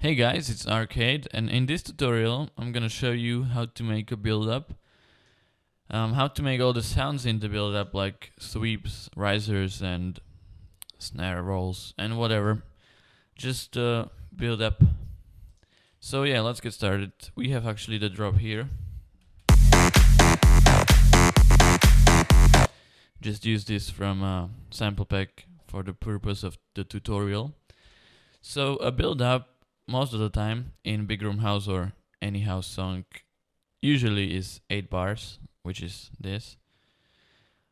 Hey guys, it's Arcade, and in this tutorial I'm gonna show you how to make a build-up, how to make all the sounds in the build-up like sweeps, risers, and snare rolls, and whatever. Just build up. So yeah, let's get started. We have actually the drop here. Just use this from sample pack for the purpose of the tutorial. So a build-up most of the time in big room house or any house song usually is 8 bars, which is this.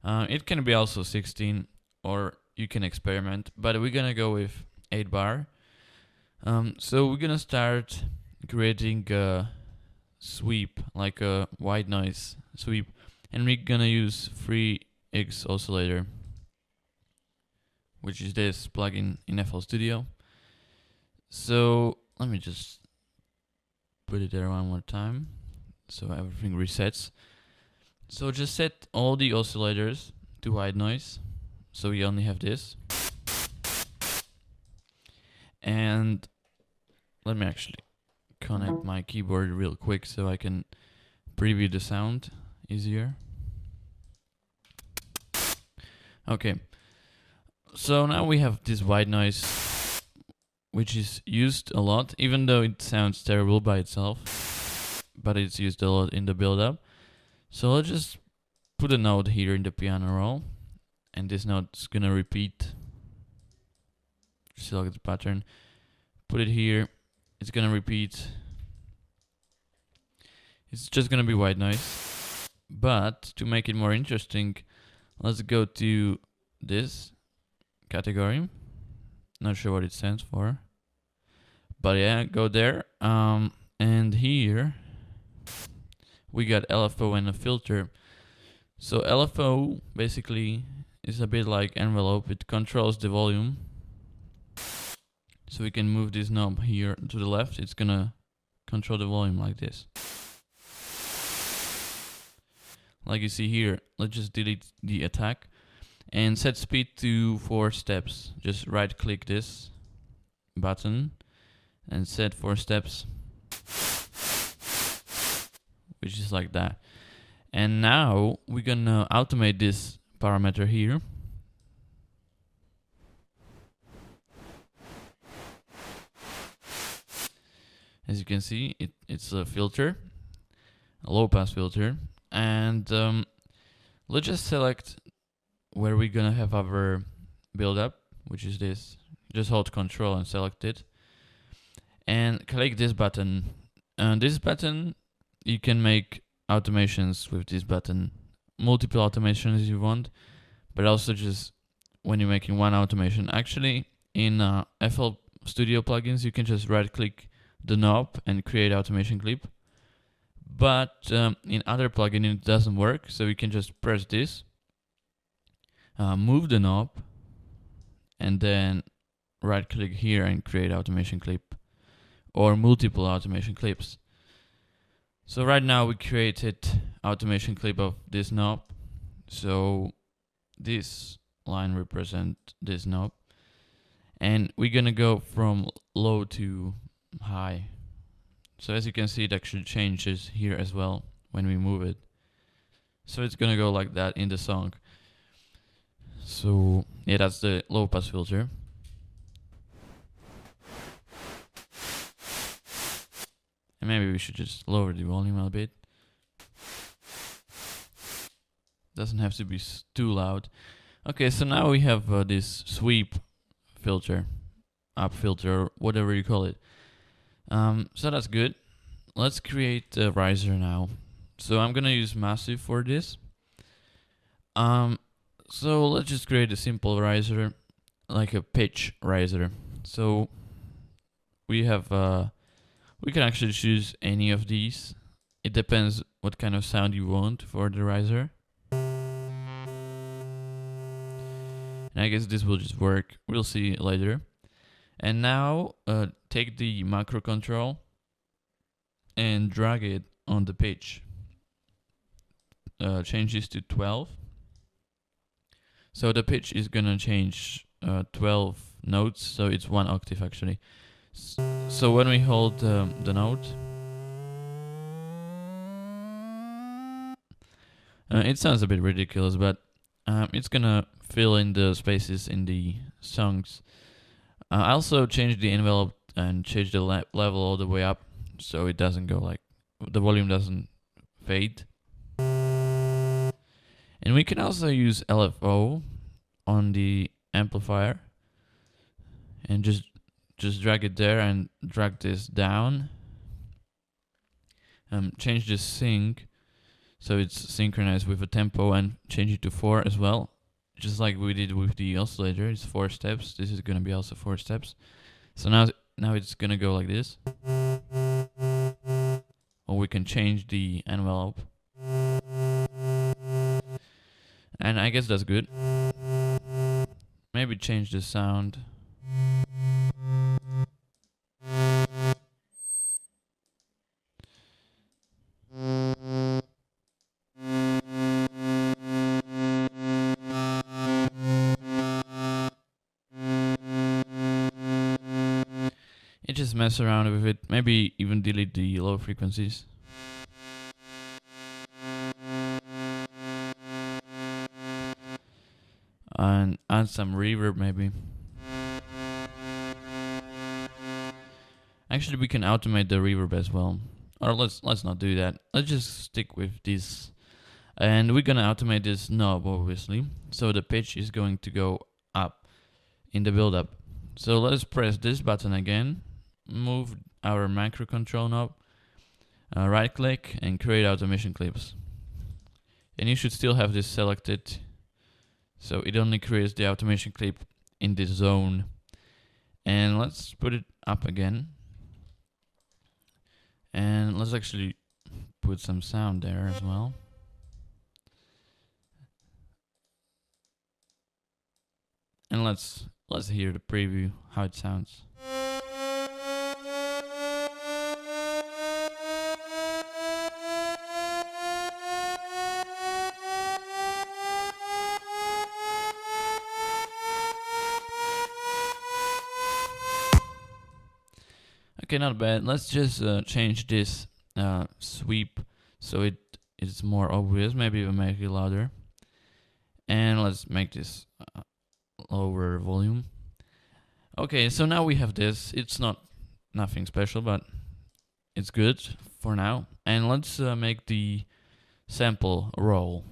It can be also 16, or you can experiment, but we're gonna go with 8 bar. So we're gonna start creating a sweep, like a white noise sweep, and we're gonna use 3x oscillator, which is this plugin in FL Studio. So let me just put it there one more time so everything resets. So just set all the oscillators to white noise, so we only have this. And let me actually connect my keyboard real quick so I can preview the sound easier. Okay, so now we have this white noise, which is used a lot, even though it sounds terrible by itself, but it's used a lot in the build-up. So let's just put a note here in the piano roll, and this note's gonna repeat. Select the pattern, put it here, it's gonna repeat. It's just gonna be white noise. But to make it more interesting, let's go to this category. Not sure what it stands for, but yeah, go there. And here we got LFO and a filter. So LFO basically is a bit like envelope. It controls the volume. So we can move this knob here to the left. It's gonna control the volume like this. Like you see here, let's just delete the attack and set speed to 4 steps. Just right click this button and set 4 steps, which is like that. And now we're gonna automate this parameter here. As you can see, it's a filter, a low pass filter. And let's just select where we're gonna have our build-up, which is this. Just hold Control and select it, and click this button. And this button, you can make automations with this button, multiple automations if you want, but also just when you're making one automation. Actually, in FL Studio plugins, you can just right-click the knob and create automation clip. But in other plugins it doesn't work, so you can just press this, move the knob, and then right click here and create automation clip or multiple automation clips. So right now we created automation clip of this knob, so this line represents this knob, and we're gonna go from low to high. So as you can see, it actually changes here as well when we move it. So it's gonna go like that in the song. So yeah, that's the low pass filter. And maybe we should just lower the volume a bit. Doesn't have to be too loud. Okay, so now we have this sweep filter, up filter, or whatever you call it. So that's good. Let's create a riser now. So I'm gonna use massive for this. So let's just create a simple riser, like a pitch riser. So we have we can actually choose any of these. It depends what kind of sound you want for the riser. And I guess this will just work. We'll see later. And now take the macro control and drag it on the pitch. Change this to 12. So the pitch is gonna change 12 notes, so it's 1 octave actually. So when we hold the note, it sounds a bit ridiculous, but it's gonna fill in the spaces in the songs. I also changed the envelope and changed the level all the way up, so it doesn't go like the volume doesn't fade. And we can also use LFO on the amplifier and just drag it there and drag this down. Change the sync so it's synchronized with the tempo and change it to 4 as well. Just like we did with the oscillator, it's 4 steps. This is gonna be also 4 steps. So now it's gonna go like this. Or we can change the envelope. And I guess that's good. Maybe change the sound. And just mess around with it. Maybe even delete the low frequencies. And add some reverb maybe. Actually, we can automate the reverb as well. Or let's not do that. Let's just stick with this. And we're gonna automate this knob, obviously. So the pitch is going to go up in the build-up. So let's press this button again. Move our macro control knob. Right click and create automation clips. And you should still have this selected. So it only creates the automation clip in this zone. And let's put it up again. And let's actually put some sound there as well. And let's hear the preview, how it sounds. Okay, not bad. Let's just change this sweep so it is more obvious. Maybe even make it louder. And let's make this lower volume. Okay, so now we have this. It's nothing special, but it's good for now. And let's make the sample roll.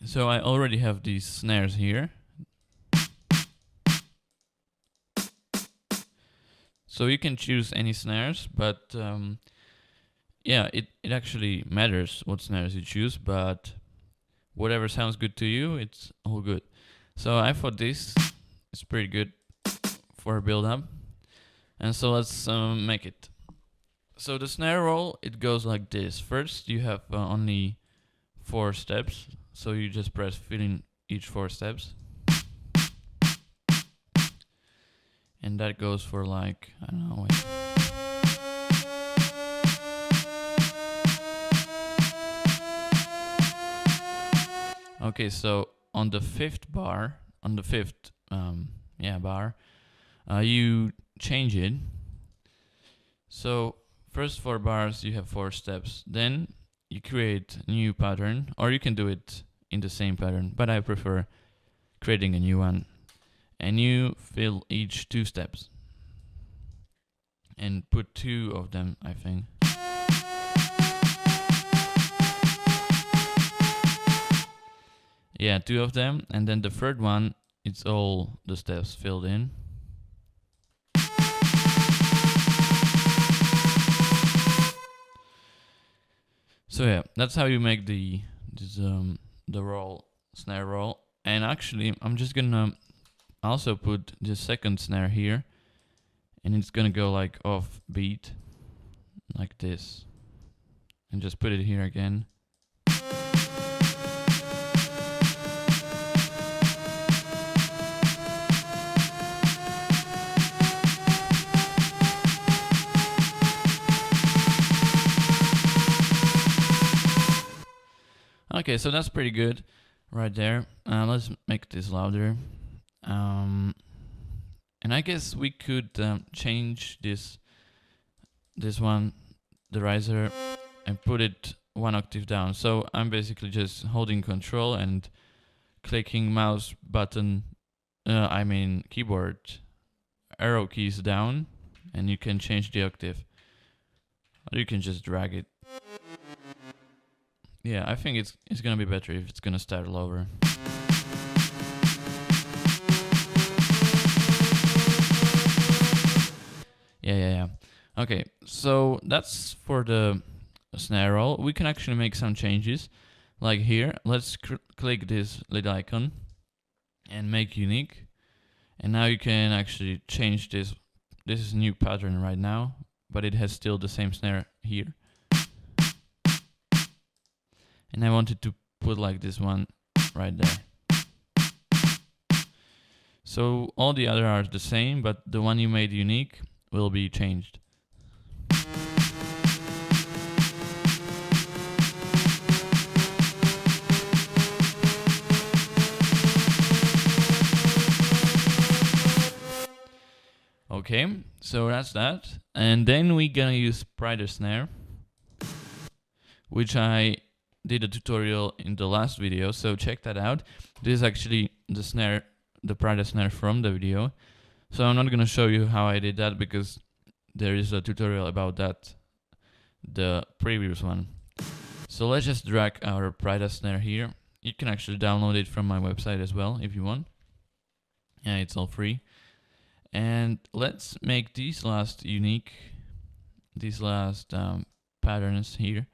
So I already have these snares here. So you can choose any snares, but yeah, it actually matters what snares you choose, but whatever sounds good to you, it's all good. So I thought this is pretty good for a build-up. And so let's make it. So the snare roll, it goes like this. First, you have only 4 steps. So you just press fill in each 4 steps. And that goes for like, I don't know. Okay, so on the 5th bar, on the 5th bar, you change it. So first 4 bars, you have 4 steps. Then you create a new pattern, or you can do it in the same pattern, but I prefer creating a new one. And you fill each 2 steps. And put 2 of them, I think. Yeah, 2 of them. And then the 3rd one, it's all the steps filled in. So yeah, that's how you make the roll, snare roll. And actually, I'm just gonna also put the 2nd snare here, and it's gonna go like off beat, like this, and just put it here again. Okay, so that's pretty good right there. Let's make this louder. And I guess we could change this one, the riser, and put it one octave down. So I'm basically just holding control and clicking mouse button, keyboard arrow keys down, and you can change the octave. Or you can just drag it. Yeah, I think it's gonna be better if it's gonna start lower. Yeah. Okay, so that's for the snare roll. We can actually make some changes. Like here, let's click this little icon and make unique. And now you can actually change this. This is a new pattern right now, but it has still the same snare here. And I wanted to put like this one right there. So all the other are the same, but the one you made unique will be changed. Okay, so that's that. And then we're gonna use Prider Snare, which I did a tutorial in the last video, so check that out. This is actually the snare, the Prider Snare from the video. So I'm not gonna show you how I did that because there is a tutorial about that, the previous one. So let's just drag our Prider Snare here. You can actually download it from my website as well if you want. Yeah, it's all free. And let's make these last patterns here.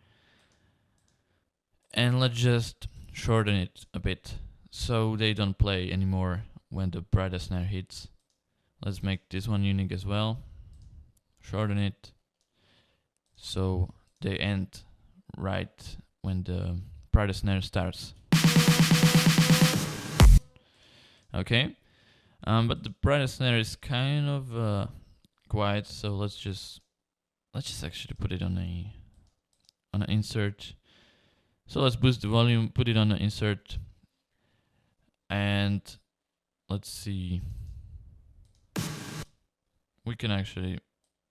And let's just shorten it a bit so they don't play anymore when the Prider Snare hits. Let's make this one unique as well. Shorten it so they end right when the Prider Snare starts. Okay. But the Prider Snare is kind of quiet, so let's just actually put it on an insert. So let's boost the volume, put it on an insert, and let's see. We can actually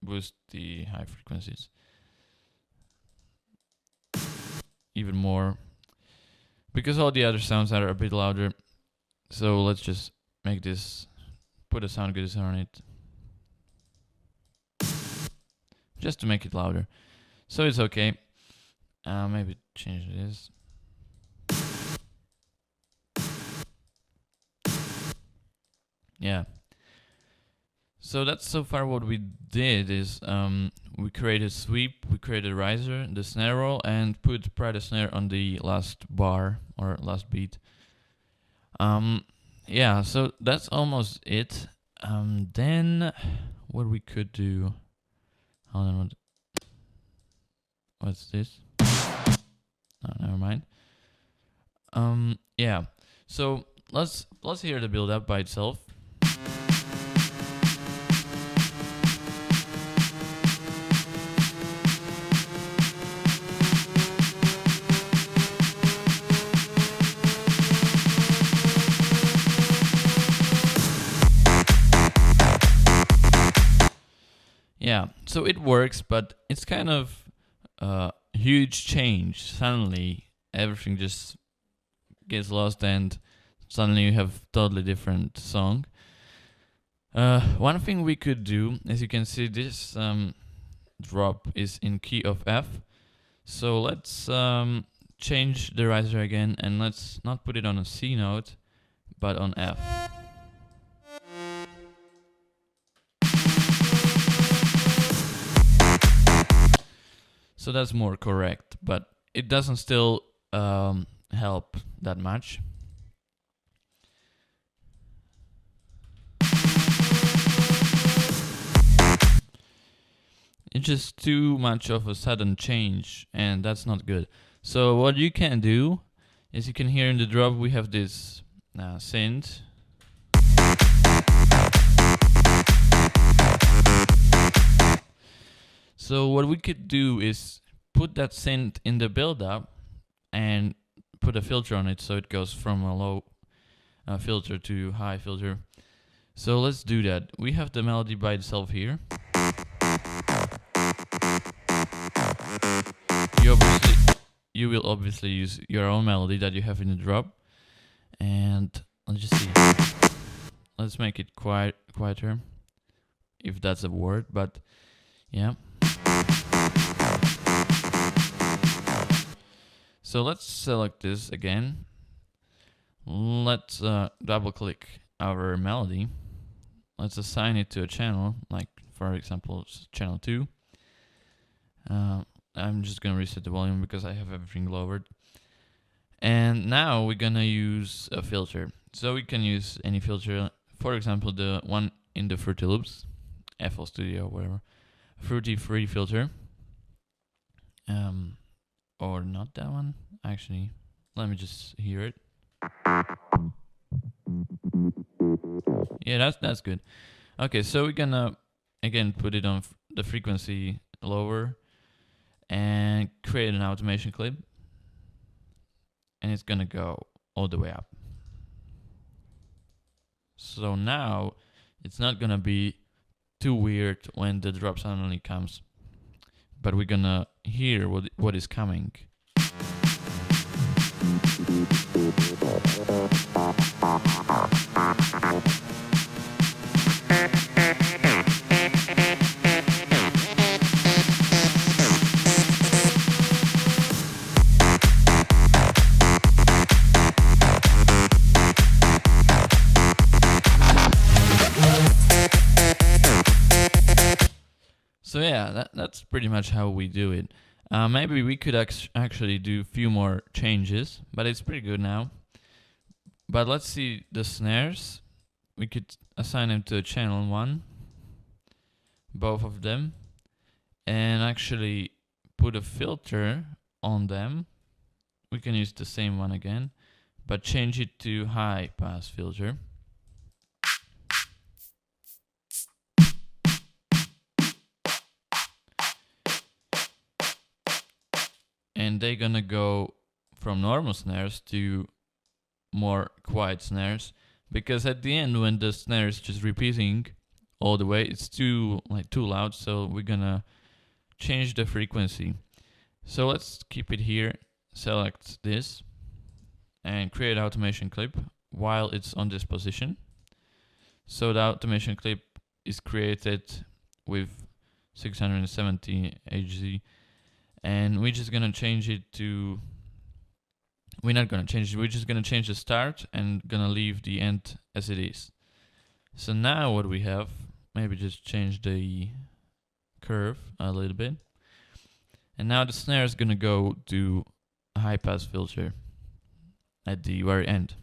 boost the high frequencies even more because all the other sounds are a bit louder. So let's just make this, put a sound good on it, just to make it louder. So it's okay. Maybe change this. Yeah. So that's so far what we did is we created sweep, we created riser, the snare roll, and put Prider Snare on the last bar or last beat. Yeah, so that's almost it. Then what we could do? Hold on, what's this? Oh, never mind. Yeah. So let's hear the build-up by itself. Yeah, so it works, but it's kind of a huge change. Suddenly, everything just gets lost, and suddenly you have totally different song. One thing we could do, as you can see, this drop is in key of F. So let's change the riser again, and let's not put it on a C note, but on F. So that's more correct, but it doesn't still help that much. It's just too much of a sudden change, and that's not good. So what you can do is you can hear in the drop we have this synth. So what we could do is put that synth in the build-up and put a filter on it so it goes from a low filter to high filter. So let's do that. We have the melody by itself here. You will obviously use your own melody that you have in the drop. And let's just see. Let's make it quieter, if that's a word, but yeah. So let's select this again. Let's double click our melody. Let's assign it to a channel, like for example, channel 2. I'm just gonna reset the volume because I have everything lowered. And now we're gonna use a filter. So we can use any filter, for example, the one in the Fruity Loops, FL Studio, whatever. Fruity Free filter. Or not that one, actually. Let me just hear it. Yeah, that's good. Okay, so we're gonna again put it on the frequency lower and create an automation clip, and it's gonna go all the way up. So now it's not gonna be too weird when the drop suddenly comes, but we're gonna hear what is coming. So yeah, that's pretty much how we do it. Maybe we could actually do a few more changes, but it's pretty good now. But let's see the snares. We could assign them to channel 1, both of them, and actually put a filter on them. We can use the same one again, but change it to high pass filter. And they're gonna go from normal snares to more quiet snares, because at the end when the snare is just repeating all the way, it's too loud, so we're gonna change the frequency. So let's keep it here, select this, and create automation clip while it's on this position. So the automation clip is created with 670 Hz, and we're just gonna change it to, we're not gonna change it, we're just gonna change the start and gonna leave the end as it is. So now what we have, maybe just change the curve a little bit. And now the snare is gonna go to a high pass filter at the very end.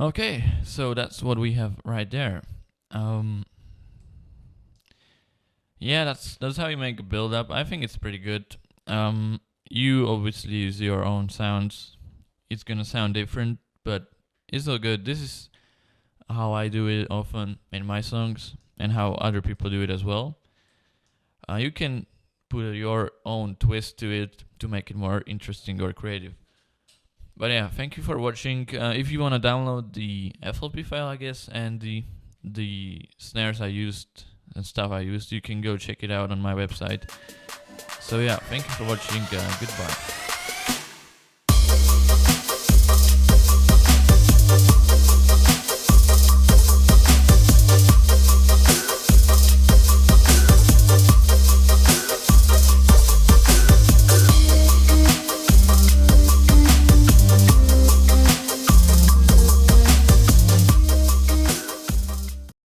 Okay, so that's what we have right there. Yeah, that's how you make a build-up. I think it's pretty good. You obviously use your own sounds. It's gonna sound different, but it's all good. This is how I do it often in my songs, and how other people do it as well. You can put your own twist to it to make it more interesting or creative. But yeah, thank you for watching. If you want to download the FLP file, I guess, and the snares I used and stuff I used, you can go check it out on my website. So yeah, thank you for watching. Goodbye.